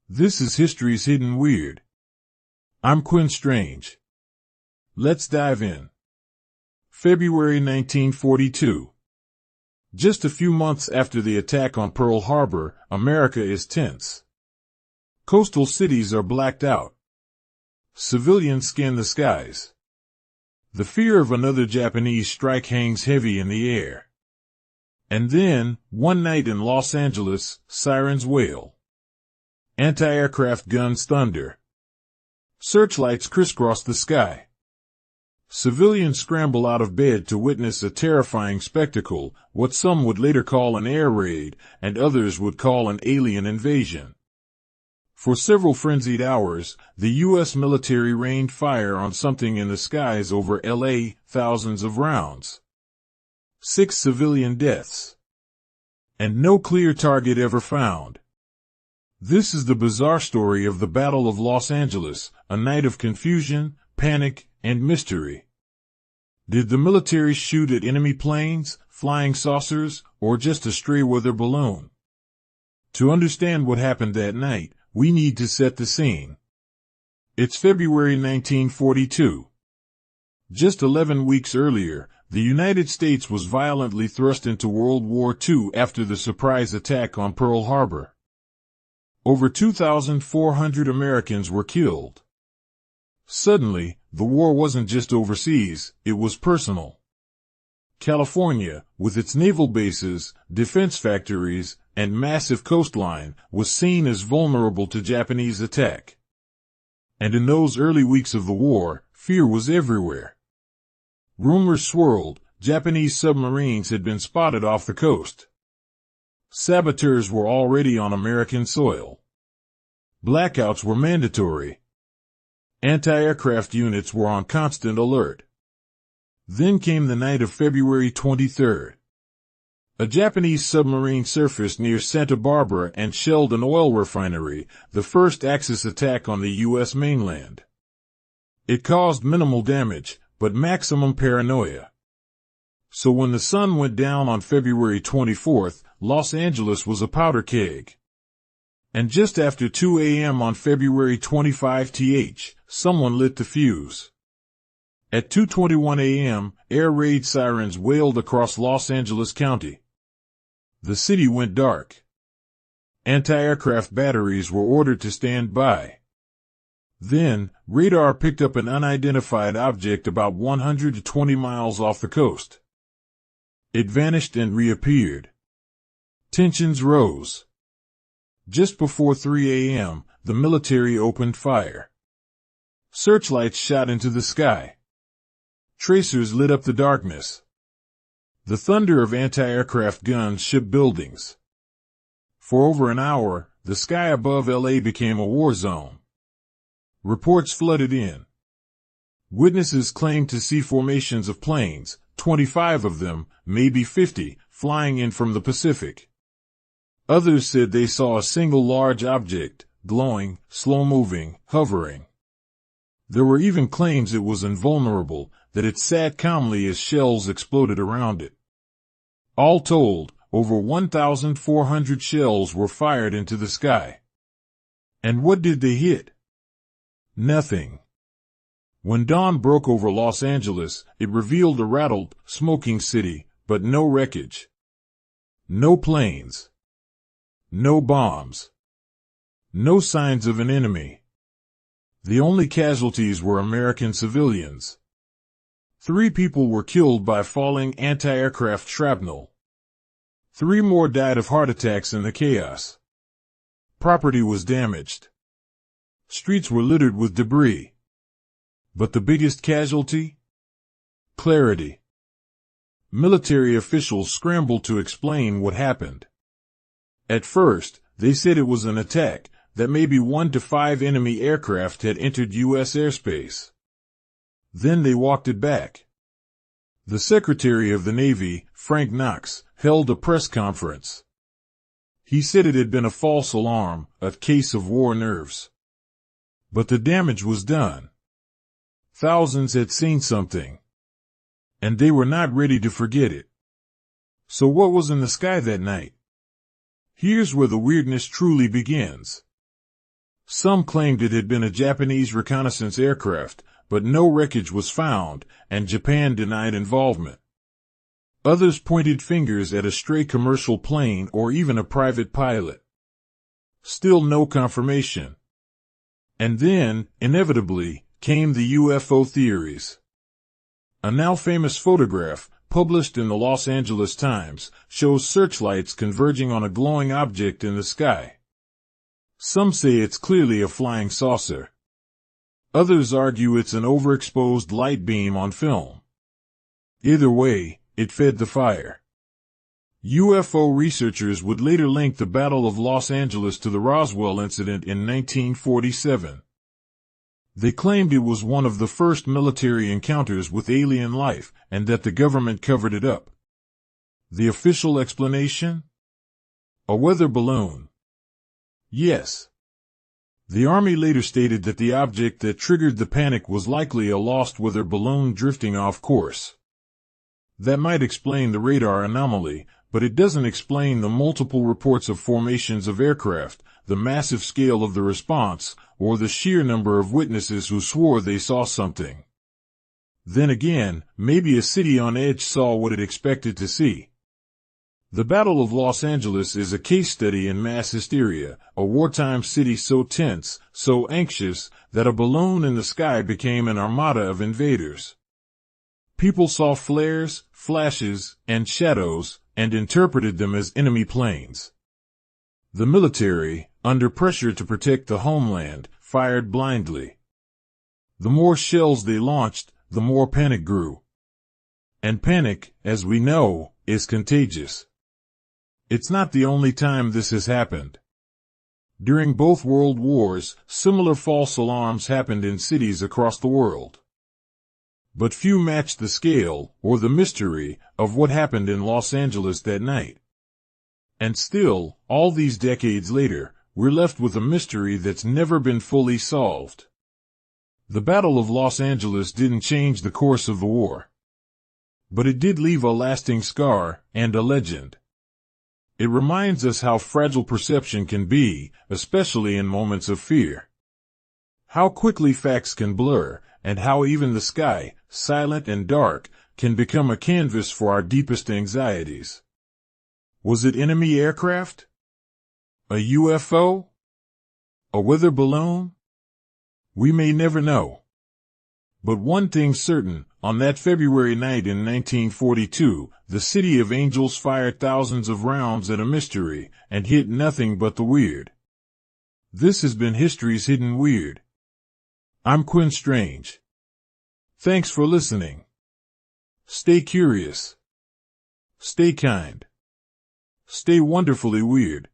This is History's Hidden Weird. I'm Quinn Strange. Let's dive in. February 1942. Just a few months after the attack on Pearl Harbor, America is tense. Coastal cities are blacked out. Civilians scan the skies. The fear of another Japanese strike hangs heavy in the air. And then, one night in Los Angeles, sirens wail. Anti-aircraft guns thunder. Searchlights crisscross the sky. Civilians scramble out of bed to witness a terrifying spectacle, what some would later call an air raid, and others would call an alien invasion. For several frenzied hours, the U.S. military rained fire on something in the skies over L.A., thousands of rounds. 6 civilian deaths. And no clear target ever found. This is the bizarre story of the Battle of Los Angeles, a night of confusion, panic, and mystery. Did the military shoot at enemy planes, flying saucers, or just a stray weather balloon? To understand what happened that night, we need to set the scene. It's February 1942. Just 11 weeks earlier, the United States was violently thrust into World War II after the surprise attack on Pearl Harbor. Over 2,400 Americans were killed. Suddenly, the war wasn't just overseas, it was personal. California, with its naval bases, defense factories, and massive coastline, was seen as vulnerable to Japanese attack. And in those early weeks of the war, fear was everywhere. Rumors swirled, Japanese submarines had been spotted off the coast. Saboteurs were already on American soil. Blackouts were mandatory. Anti-aircraft units were on constant alert. Then came the night of February 23rd. A Japanese submarine surfaced near Santa Barbara and shelled an oil refinery, the first Axis attack on the U.S. mainland. It caused minimal damage, but maximum paranoia. So when the sun went down on February 24th, Los Angeles was a powder keg. And just after 2 a.m. on February 25th, someone lit the fuse. At 2:21 a.m., air raid sirens wailed across Los Angeles County. The city went dark. Anti-aircraft batteries were ordered to stand by. Then, radar picked up an unidentified object about 120 miles off the coast. It vanished and reappeared. Tensions rose. Just before 3 a.m., the military opened fire. Searchlights shot into the sky. Tracers lit up the darkness. The thunder of anti-aircraft guns shook buildings. For over an hour, the sky above L.A. became a war zone. Reports flooded in. Witnesses claimed to see formations of planes, 25 of them, maybe 50, flying in from the Pacific. Others said they saw a single large object, glowing, slow-moving, hovering. There were even claims it was invulnerable, that it sat calmly as shells exploded around it. All told, over 1,400 shells were fired into the sky. And what did they hit? Nothing. When dawn broke over Los Angeles, it revealed a rattled, smoking city, but no wreckage. No planes. No bombs. No signs of an enemy. The only casualties were American civilians. 3 people were killed by falling anti-aircraft shrapnel. 3 more died of heart attacks in the chaos. Property was damaged. Streets were littered with debris. But the biggest casualty? Clarity. Military officials scrambled to explain what happened. At first, they said it was an attack, that maybe 1 to 5 enemy aircraft had entered U.S. airspace. Then they walked it back. The Secretary of the Navy, Frank Knox, held a press conference. He said it had been a false alarm, a case of war nerves. But the damage was done. Thousands had seen something. And they were not ready to forget it. So what was in the sky that night? Here's where the weirdness truly begins. Some claimed it had been a Japanese reconnaissance aircraft, but no wreckage was found, and Japan denied involvement. Others pointed fingers at a stray commercial plane or even a private pilot. Still no confirmation. And then, inevitably, came the UFO theories. A now famous photograph, published in the Los Angeles Times, shows searchlights converging on a glowing object in the sky. Some say it's clearly a flying saucer. Others argue it's an overexposed light beam on film. Either way, it fed the fire. UFO researchers would later link the Battle of Los Angeles to the Roswell incident in 1947. They claimed it was one of the first military encounters with alien life, and that the government covered it up. The official explanation? A weather balloon. Yes. The Army later stated that the object that triggered the panic was likely a lost weather balloon drifting off course. That might explain the radar anomaly, but it doesn't explain the multiple reports of formations of aircraft, the massive scale of the response, or the sheer number of witnesses who swore they saw something. Then again, maybe a city on edge saw what it expected to see. The Battle of Los Angeles is a case study in mass hysteria, a wartime city so tense, so anxious, that a balloon in the sky became an armada of invaders. People saw flares, flashes, and shadows, and interpreted them as enemy planes. The military, under pressure to protect the homeland, fired blindly. The more shells they launched, the more panic grew. And panic, as we know, is contagious. It's not the only time this has happened. During both world wars, similar false alarms happened in cities across the world. But few matched the scale, or the mystery, of what happened in Los Angeles that night. And still, all these decades later, we're left with a mystery that's never been fully solved. The Battle of Los Angeles didn't change the course of the war. But it did leave a lasting scar, and a legend. It reminds us how fragile perception can be, especially in moments of fear. How quickly facts can blur, and how even the sky, silent and dark, can become a canvas for our deepest anxieties. Was it enemy aircraft? A UFO? A weather balloon? We may never know. But one thing's certain, on that February night in 1942, the City of Angels fired thousands of rounds at a mystery, and hit nothing but the weird. This has been History's Hidden Weird. I'm Quinn Strange. Thanks for listening. Stay curious. Stay kind. Stay wonderfully weird.